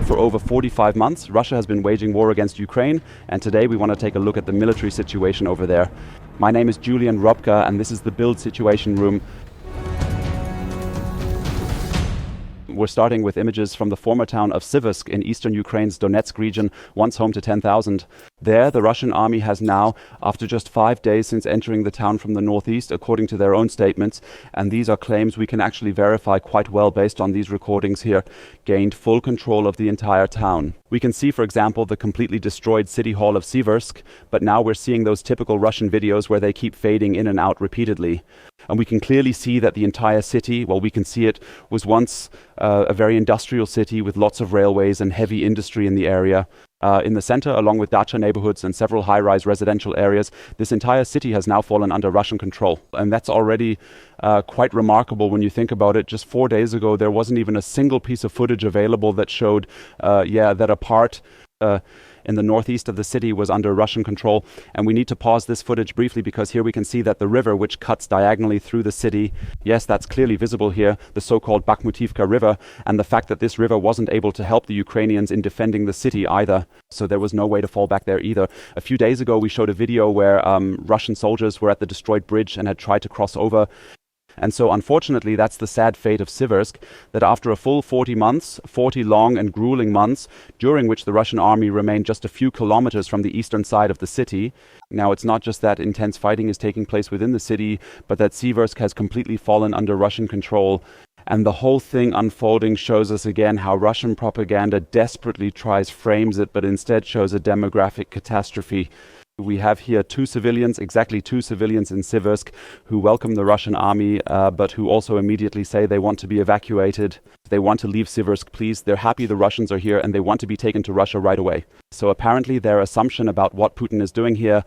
For over 45 months, Russia has been waging war against Ukraine, and today we want to take a look at the military situation over there. My name is Julian Robka, and this is the BILD Situation Room. We're starting with images from the former town of Siversk in eastern Ukraine's Donetsk region, once home to 10,000. There, the Russian army has now, after just 5 days since entering the town from the northeast, according to their own statements, and these are claims we can actually verify quite well based on these recordings here, gained full control of the entire town. We can see, for example, the completely destroyed city hall of Siversk, but now we're seeing those typical Russian videos where they keep fading in and out repeatedly. And we can clearly see that the entire city, well, we can see it, was once a very industrial city with lots of railways and heavy industry in the area. In the center, along with dacha neighborhoods and several high-rise residential areas, this entire city has now fallen under Russian control. And that's already quite remarkable when you think about it. Just 4 days ago, there wasn't even a single piece of footage available that showed, that a part in the northeast of the city was under Russian control. And we need to pause this footage briefly because here we can see that the river which cuts diagonally through the city, yes, that's clearly visible here, the so-called Bakhmutivka River, and the fact that this river wasn't able to help the Ukrainians in defending the city either. So there was no way to fall back there either. A few days ago, we showed a video where Russian soldiers were at the destroyed bridge and had tried to cross over. And so, unfortunately, that's the sad fate of Siversk, that after a full 40 months, 40 long and grueling months, during which the Russian army remained just a few kilometers from the eastern side of the city. Now, it's not just that intense fighting is taking place within the city, but that Siversk has completely fallen under Russian control. And the whole thing unfolding shows us again how Russian propaganda desperately frames it, but instead shows a demographic catastrophe. We have here exactly two civilians in Siversk who welcome the Russian army, but who also immediately say they want to be evacuated. They want to leave Siversk, please. They're happy the Russians are here and they want to be taken to Russia right away. So apparently their assumption about what Putin is doing here,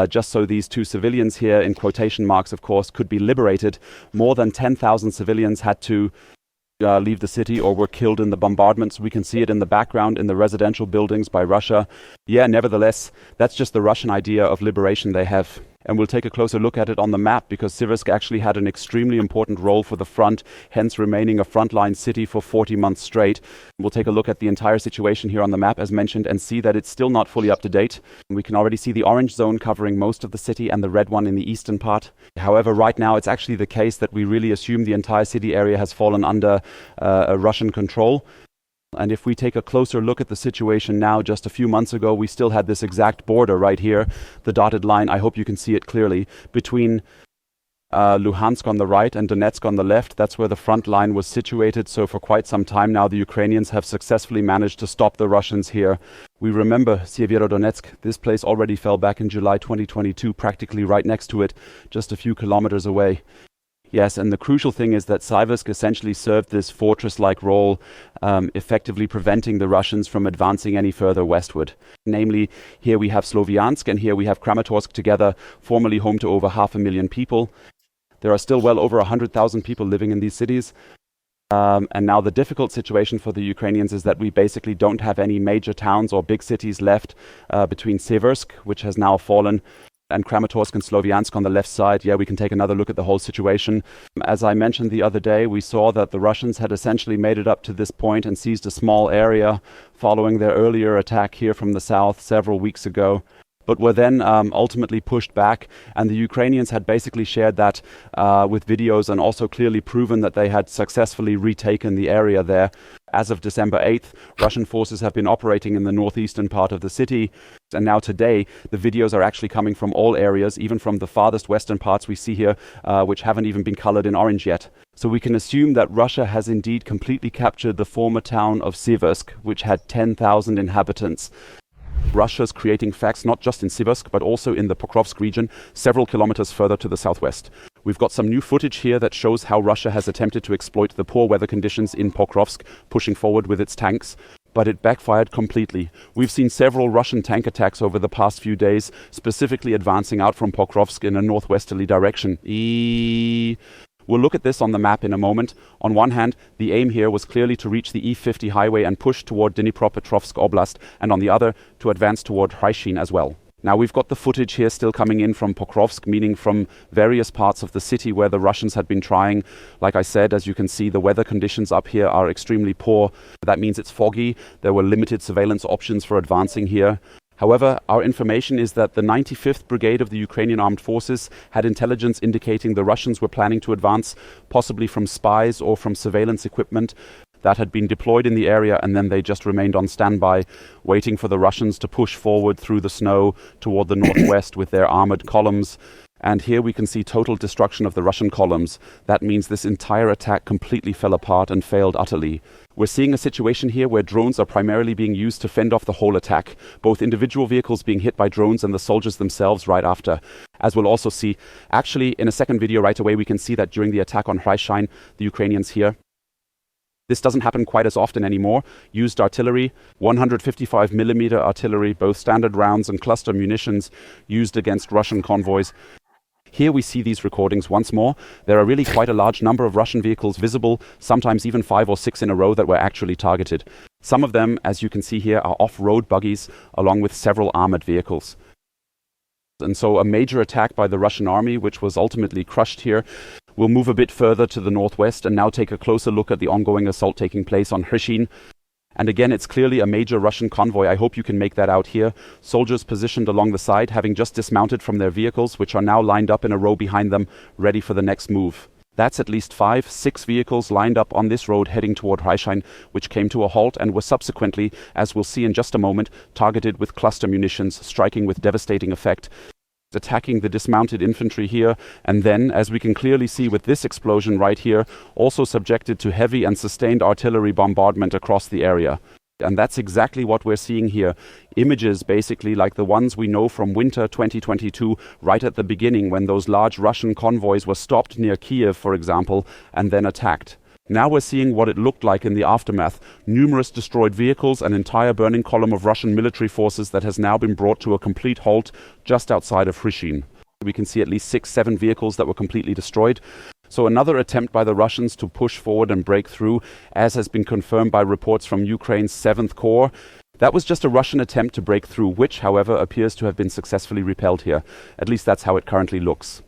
just so these two civilians here, in quotation marks of course, could be liberated, more than 10,000 civilians had to leave the city or were killed in the bombardments. We can see it in the background in the residential buildings by Russia. Yeah, nevertheless, that's just the Russian idea of liberation they have. And we'll take a closer look at it on the map because Siversk actually had an extremely important role for the front, hence remaining a frontline city for 40 months straight. We'll take a look at the entire situation here on the map as mentioned and see that it's still not fully up to date. We can already see the orange zone covering most of the city and the red one in the eastern part. However, right now it's actually the case that we really assume the entire city area has fallen under Russian control. And if we take a closer look at the situation now, just a few months ago, we still had this exact border right here, the dotted line, I hope you can see it clearly, between Luhansk on the right and Donetsk on the left. That's where the front line was situated. So for quite some time now, the Ukrainians have successfully managed to stop the Russians here. We remember Sievierodonetsk. This place already fell back in July 2022, practically right next to it, just a few kilometers away. Yes, and the crucial thing is that Siversk essentially served this fortress-like role, effectively preventing the Russians from advancing any further westward. Namely, here we have Sloviansk and here we have Kramatorsk together, formerly home to over 500,000 people. There are still well over 100,000 people living in these cities. And now the difficult situation for the Ukrainians is that we basically don't have any major towns or big cities left between Siversk, which has now fallen, and Kramatorsk and Sloviansk on the left side. Yeah, we can take another look at the whole situation. As I mentioned the other day, we saw that the Russians had essentially made it up to this point and seized a small area following their earlier attack here from the south several weeks ago, but were then ultimately pushed back. And the Ukrainians had basically shared that with videos and also clearly proven that they had successfully retaken the area there. As of December 8th, Russian forces have been operating in the northeastern part of the city. And now today, the videos are actually coming from all areas, even from the farthest western parts we see here, which haven't even been colored in orange yet. So we can assume that Russia has indeed completely captured the former town of Siversk, which had 10,000 inhabitants. Russia's creating facts not just in Siversk, but also in the Pokrovsk region, several kilometers further to the southwest. We've got some new footage here that shows how Russia has attempted to exploit the poor weather conditions in Pokrovsk, pushing forward with its tanks, but it backfired completely. We've seen several Russian tank attacks over the past few days, specifically advancing out from Pokrovsk in a northwesterly direction. We'll look at this on the map in a moment. On one hand, the aim here was clearly to reach the E50 highway and push toward Dnipropetrovsk Oblast, and on the other, to advance toward Hryzhin as well. Now we've got the footage here still coming in from Pokrovsk, meaning from various parts of the city where the Russians had been trying. Like I said, as you can see, the weather conditions up here are extremely poor. That means it's foggy. There were limited surveillance options for advancing here. However, our information is that the 95th Brigade of the Ukrainian Armed Forces had intelligence indicating the Russians were planning to advance, possibly from spies or from surveillance equipment that had been deployed in the area, and then they just remained on standby, waiting for the Russians to push forward through the snow toward the northwest with their armored columns. And here we can see total destruction of the Russian columns. That means this entire attack completely fell apart and failed utterly. We're seeing a situation here where drones are primarily being used to fend off the whole attack, both individual vehicles being hit by drones and the soldiers themselves right after. As we'll also see, actually in a second video right away, we can see that during the attack on Hryshine, the Ukrainians here, this doesn't happen quite as often anymore, used artillery, 155mm artillery, both standard rounds and cluster munitions used against Russian convoys. Here we see these recordings once more. There are really quite a large number of Russian vehicles visible, sometimes even 5 or 6 in a row that were actually targeted. Some of them, as you can see here, are off-road buggies, along with several armored vehicles. And so a major attack by the Russian army, which was ultimately crushed here. We'll move a bit further to the northwest and now take a closer look at the ongoing assault taking place on Hryshine. And again, it's clearly a major Russian convoy. I hope you can make that out here. Soldiers positioned along the side, having just dismounted from their vehicles, which are now lined up in a row behind them, ready for the next move. That's at least 5, 6 vehicles lined up on this road heading toward Hryshine, which came to a halt and were subsequently, as we'll see in just a moment, targeted with cluster munitions, striking with devastating effect, attacking the dismounted infantry here, and then, as we can clearly see with this explosion right here, also subjected to heavy and sustained artillery bombardment across the area. And that's exactly what we're seeing here. Images basically like the ones we know from winter 2022, right at the beginning when those large Russian convoys were stopped near Kiev, for example, and then attacked. Now we're seeing what it looked like in the aftermath. Numerous destroyed vehicles, an entire burning column of Russian military forces that has now been brought to a complete halt just outside of Hryshine. We can see at least 6, 7 vehicles that were completely destroyed. So another attempt by the Russians to push forward and break through, as has been confirmed by reports from Ukraine's 7th Corps. That was just a Russian attempt to break through, which, however, appears to have been successfully repelled here. At least that's how it currently looks.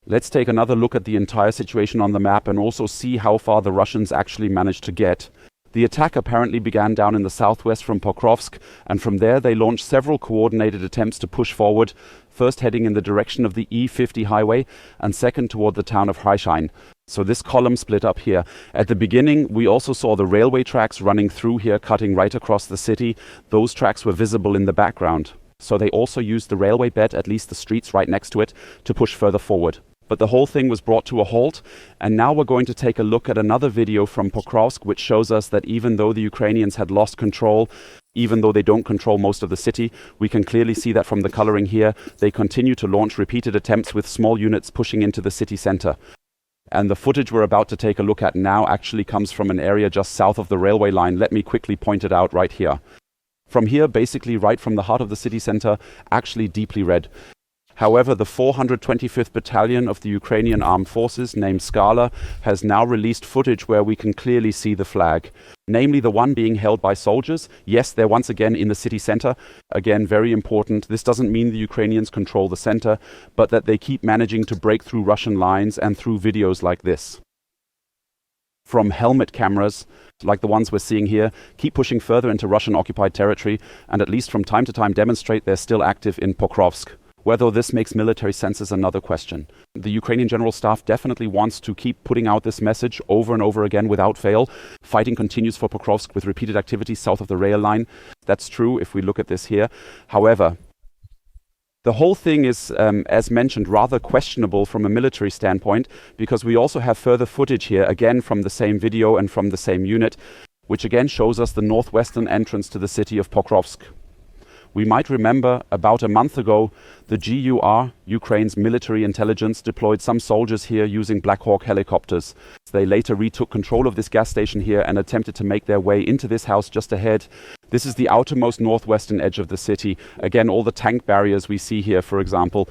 Let's take another look at the entire situation on the map and also see how far the Russians actually managed to get. The attack apparently began down in the southwest from Pokrovsk, and from there they launched several coordinated attempts to push forward, first heading in the direction of the E50 highway, and second toward the town of Hryshine. So this column split up here. At the beginning, we also saw the railway tracks running through here, cutting right across the city. Those tracks were visible in the background. So they also used the railway bed, at least the streets right next to it, to push further forward. But the whole thing was brought to a halt, and now we're going to take a look at another video from Pokrovsk, which shows us that even though the Ukrainians had lost control, even though they don't control most of the city, we can clearly see that from the coloring here, they continue to launch repeated attempts with small units pushing into the city center. And the footage we're about to take a look at now actually comes from an area just south of the railway line. Let me quickly point it out right here. From here, basically right from the heart of the city center, actually deeply red. However, the 425th Battalion of the Ukrainian Armed Forces, named Scala, has now released footage where we can clearly see the flag. Namely, the one being held by soldiers. Yes, they're once again in the city center. Again, very important. This doesn't mean the Ukrainians control the center, but that they keep managing to break through Russian lines and through videos like this. From helmet cameras, like the ones we're seeing here, keep pushing further into Russian-occupied territory, and at least from time to time demonstrate they're still active in Pokrovsk. Whether this makes military sense is another question. The Ukrainian General Staff definitely wants to keep putting out this message over and over again without fail. Fighting continues for Pokrovsk with repeated activities south of the rail line. That's true if we look at this here. However, the whole thing is, as mentioned, rather questionable from a military standpoint, because we also have further footage here, again from the same video and from the same unit, which again shows us the northwestern entrance to the city of Pokrovsk. We might remember about a month ago, the GUR, Ukraine's military intelligence, deployed some soldiers here using Black Hawk helicopters. They later retook control of this gas station here and attempted to make their way into this house just ahead. This is the outermost northwestern edge of the city. Again, all the tank barriers we see here, for example,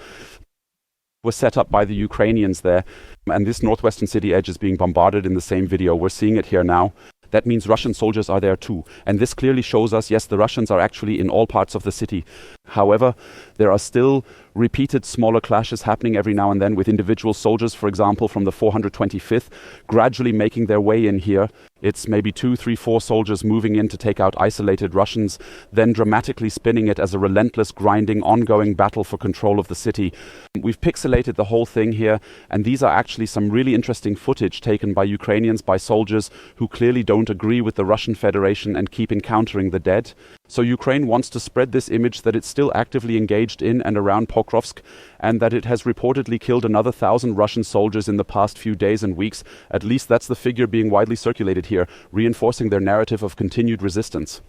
were set up by the Ukrainians there. And this northwestern city edge is being bombarded in the same video. We're seeing it here now. That means Russian soldiers are there too. And this clearly shows us, yes, the Russians are actually in all parts of the city. However, there are still repeated smaller clashes happening every now and then with individual soldiers, for example, from the 425th, gradually making their way in here. It's maybe 2, 3, 4 soldiers moving in to take out isolated Russians, then dramatically spinning it as a relentless, grinding, ongoing battle for control of the city. We've pixelated the whole thing here, and these are actually some really interesting footage taken by Ukrainians, by soldiers who clearly don't agree with the Russian Federation and keep encountering the dead. So Ukraine wants to spread this image that it's still actively engaged in and around Pokrovsk, and that it has reportedly killed another 1,000 Russian soldiers in the past few days and weeks. At least that's the figure being widely circulated here, reinforcing their narrative of continued resistance.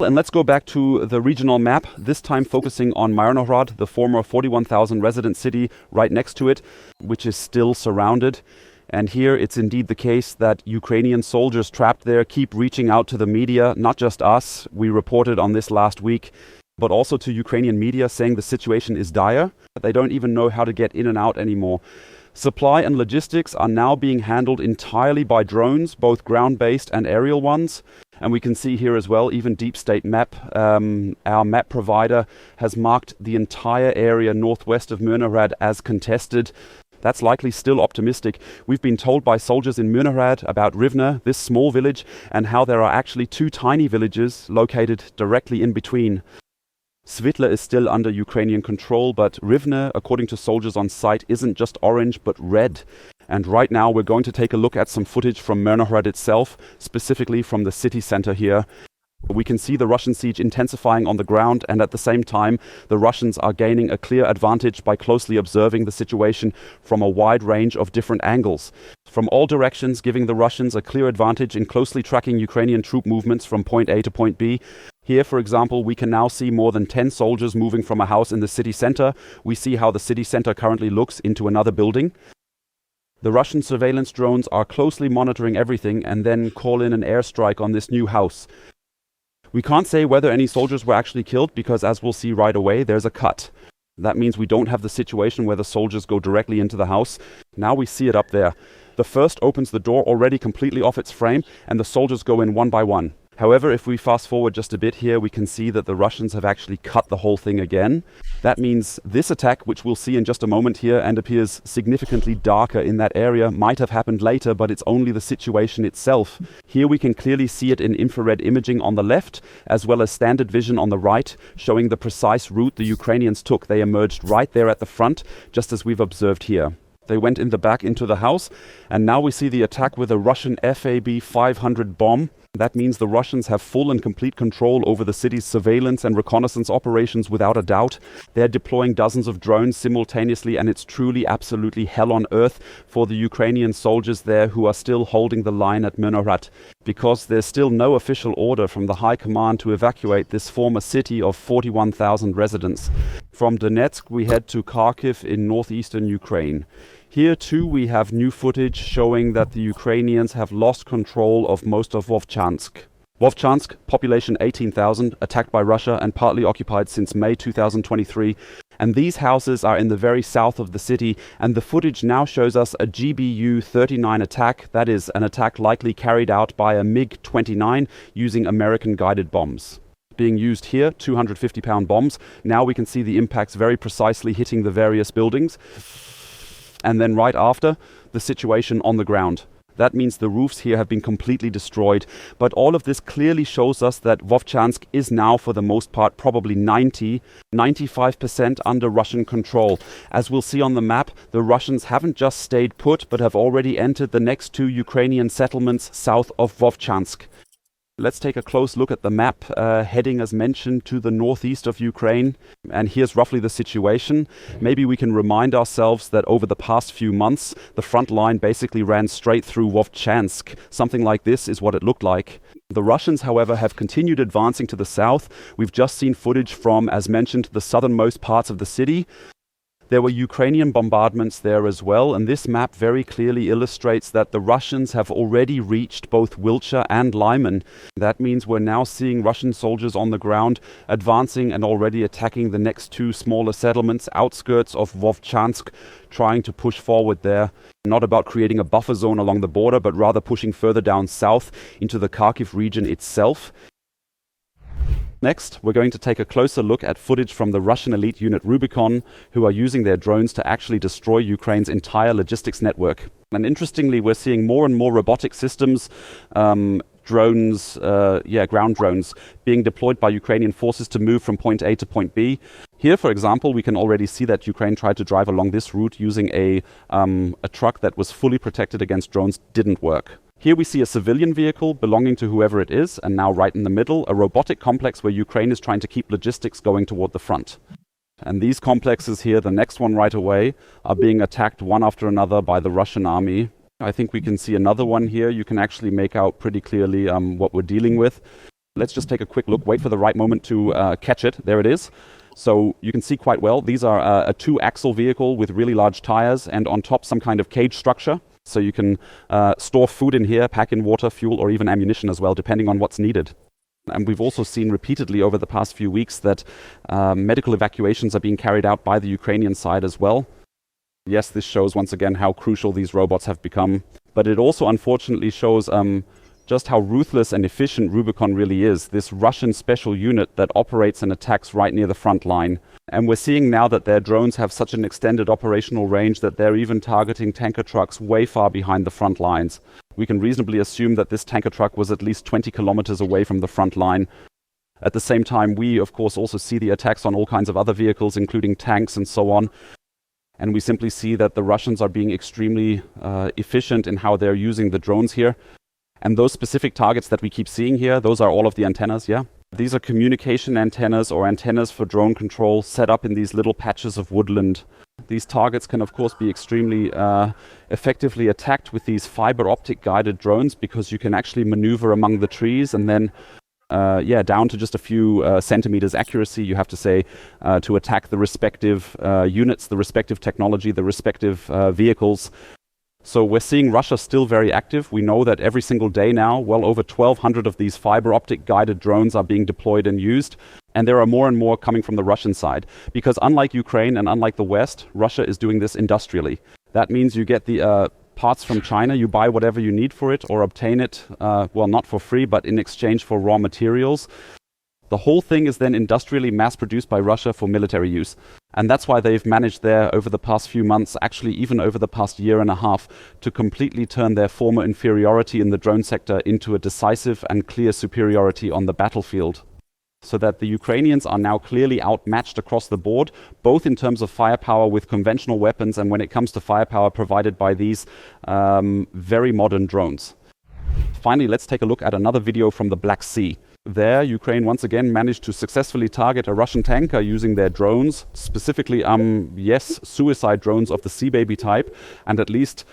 And let's go back to the regional map, this time focusing on Myrnohrad, the former 41,000 resident city right next to it, which is still surrounded. And here it's indeed the case that Ukrainian soldiers trapped there keep reaching out to the media, not just us, we reported on this last week, but also to Ukrainian media saying the situation is dire. They don't even know how to get in and out anymore. Supply and logistics are now being handled entirely by drones, both ground-based and aerial ones. And we can see here as well, even Deep State Map, our map provider, has marked the entire area northwest of Myrnohrad as contested. That's likely still optimistic. We've been told by soldiers in Myrnohrad about Rivne, this small village, and how there are actually 2 tiny villages located directly in between. Svitla is still under Ukrainian control, but Rivne, according to soldiers on site, isn't just orange but red. And right now we're going to take a look at some footage from Myrnohrad itself, specifically from the city center here. We can see the Russian siege intensifying on the ground, and at the same time the Russians are gaining a clear advantage by closely observing the situation from a wide range of different angles. From all directions, giving the Russians a clear advantage in closely tracking Ukrainian troop movements from point A to point B. Here, for example, we can now see more than 10 soldiers moving from a house in the city center. We see how the city center currently looks into another building. The Russian surveillance drones are closely monitoring everything and then call in an airstrike on this new house. We can't say whether any soldiers were actually killed because, as we'll see right away, there's a cut. That means we don't have the situation where the soldiers go directly into the house. Now we see it up there. The first opens the door already completely off its frame, and the soldiers go in one by one. However, if we fast forward just a bit here, we can see that the Russians have actually cut the whole thing again. That means this attack, which we'll see in just a moment here and appears significantly darker in that area, might have happened later, but it's only the situation itself. Here we can clearly see it in infrared imaging on the left, as well as standard vision on the right, showing the precise route the Ukrainians took. They emerged right there at the front, just as we've observed here. They went in the back into the house, and now we see the attack with a Russian FAB-500 bomb. That means the Russians have full and complete control over the city's surveillance and reconnaissance operations without a doubt. They're deploying dozens of drones simultaneously, and it's truly absolutely hell on earth for the Ukrainian soldiers there who are still holding the line at Myrnohrad, because there's still no official order from the high command to evacuate this former city of 41,000 residents. From Donetsk we head to Kharkiv in northeastern Ukraine. Here too we have new footage showing that the Ukrainians have lost control of most of Vovchansk. Vovchansk, population 18,000, attacked by Russia and partly occupied since May 2023. And these houses are in the very south of the city, and the footage now shows us a GBU-39 attack. That is, an attack likely carried out by a MiG-29 using American-guided bombs. Being used here, 250-pound bombs. Now we can see the impacts very precisely hitting the various buildings. And then right after, the situation on the ground. That means the roofs here have been completely destroyed. But all of this clearly shows us that Vovchansk is now, for the most part, probably 95% under Russian control. As we'll see on the map, the Russians haven't just stayed put, but have already entered the next 2 Ukrainian settlements south of Vovchansk. Let's take a close look at the map, heading as mentioned to the northeast of Ukraine. And here's roughly the situation. Maybe we can remind ourselves that over the past few months, the front line basically ran straight through Vovchansk. Something like this is what it looked like. The Russians, however, have continued advancing to the south. We've just seen footage from, as mentioned, the southernmost parts of the city. There were Ukrainian bombardments there as well, and this map very clearly illustrates that the Russians have already reached both Wiltshire and Lyman. That means we're now seeing Russian soldiers on the ground advancing and already attacking the next two smaller settlements, outskirts of Vovchansk, trying to push forward there. Not about creating a buffer zone along the border, but rather pushing further down south into the Kharkiv region itself. Next, we're going to take a closer look at footage from the Russian elite unit Rubicon, who are using their drones to actually destroy Ukraine's entire logistics network. And interestingly, we're seeing more and more robotic systems, ground drones, being deployed by Ukrainian forces to move from point A to point B. Here, for example, we can already see that Ukraine tried to drive along this route using a truck that was fully protected against drones. Didn't work. Here we see a civilian vehicle belonging to whoever it is, and now right in the middle, a robotic complex where Ukraine is trying to keep logistics going toward the front. And these complexes here, the next one right away, are being attacked one after another by the Russian army. I think we can see another one here. You can actually make out pretty clearly what we're dealing with. Let's just take a quick look, wait for the right moment to catch it. There it is. So you can see quite well, these are a two-axle vehicle with really large tires and on top some kind of cage structure. So you can store food in here, pack in water, fuel, or even ammunition as well, depending on what's needed. And we've also seen repeatedly over the past few weeks that medical evacuations are being carried out by the Ukrainian side as well. Yes, this shows once again how crucial these robots have become. But it also unfortunately shows just how ruthless and efficient Rubicon really is, this Russian special unit that operates and attacks right near the front line. And we're seeing now that their drones have such an extended operational range that they're even targeting tanker trucks way far behind the front lines. We can reasonably assume that this tanker truck was at least 20 kilometers away from the front line. At the same time, we, of course, also see the attacks on all kinds of other vehicles, including tanks and so on. And we simply see that the Russians are being extremely efficient in how they're using the drones here. And those specific targets that we keep seeing here, those are all of the antennas, yeah? These are communication antennas or antennas for drone control set up in these little patches of woodland. These targets can, of course, be extremely effectively attacked with these fiber optic guided drones because you can actually maneuver among the trees and then, down to just a few centimeters accuracy, you have to say, to attack the respective units, the respective technology, the respective vehicles. So we're seeing Russia still very active. We know that every single day now, well over 1,200 of these fiber optic guided drones are being deployed and used. And there are more and more coming from the Russian side. Because unlike Ukraine and unlike the West, Russia is doing this industrially. That means you get the parts from China, you buy whatever you need for it or obtain it, well, not for free, but in exchange for raw materials. The whole thing is then industrially mass-produced by Russia for military use. And that's why they've managed there over the past few months, actually even over the past year and a half, to completely turn their former inferiority in the drone sector into a decisive and clear superiority on the battlefield. So that the Ukrainians are now clearly outmatched across the board, both in terms of firepower with conventional weapons and when it comes to firepower provided by these very modern drones. Finally, let's take a look at another video from the Black Sea. There, Ukraine once again managed to successfully target a Russian tanker using their drones, specifically, suicide drones of the Sea Baby type, and at least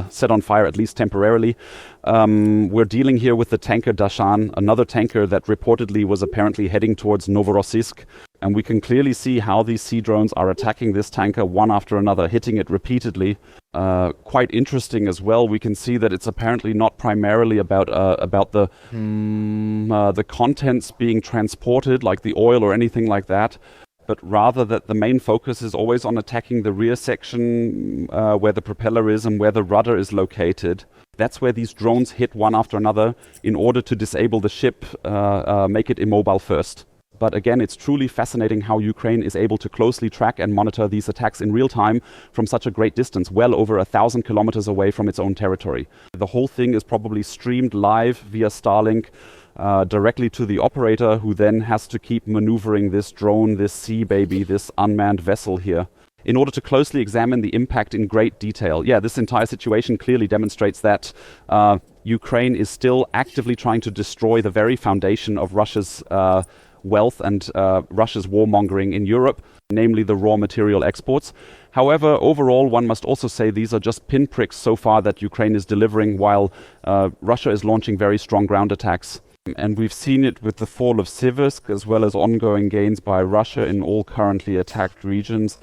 set on fire, at least temporarily. We're dealing here with the tanker Dashan, another tanker that reportedly was apparently heading towards Novorossiysk. And we can clearly see how these sea drones are attacking this tanker one after another, hitting it repeatedly. Quite interesting as well. We can see that it's apparently not primarily about the contents being transported, like the oil or anything like that, but rather that the main focus is always on attacking the rear section where the propeller is and where the rudder is located. That's where these drones hit one after another in order to disable the ship, make it immobile first. But again, it's truly fascinating how Ukraine is able to closely track and monitor these attacks in real time from such a great distance, well over 1,000 kilometers away from its own territory. The whole thing is probably streamed live via Starlink directly to the operator, who then has to keep maneuvering this drone, this Sea Baby, this unmanned vessel here, in order to closely examine the impact in great detail. Yeah, this entire situation clearly demonstrates that Ukraine is still actively trying to destroy the very foundation of Russia's wealth and Russia's warmongering in Europe, namely the raw material exports. However, overall, one must also say these are just pinpricks so far that Ukraine is delivering, while Russia is launching very strong ground attacks. And we've seen it with the fall of Siversk, as well as ongoing gains by Russia in all currently attacked regions.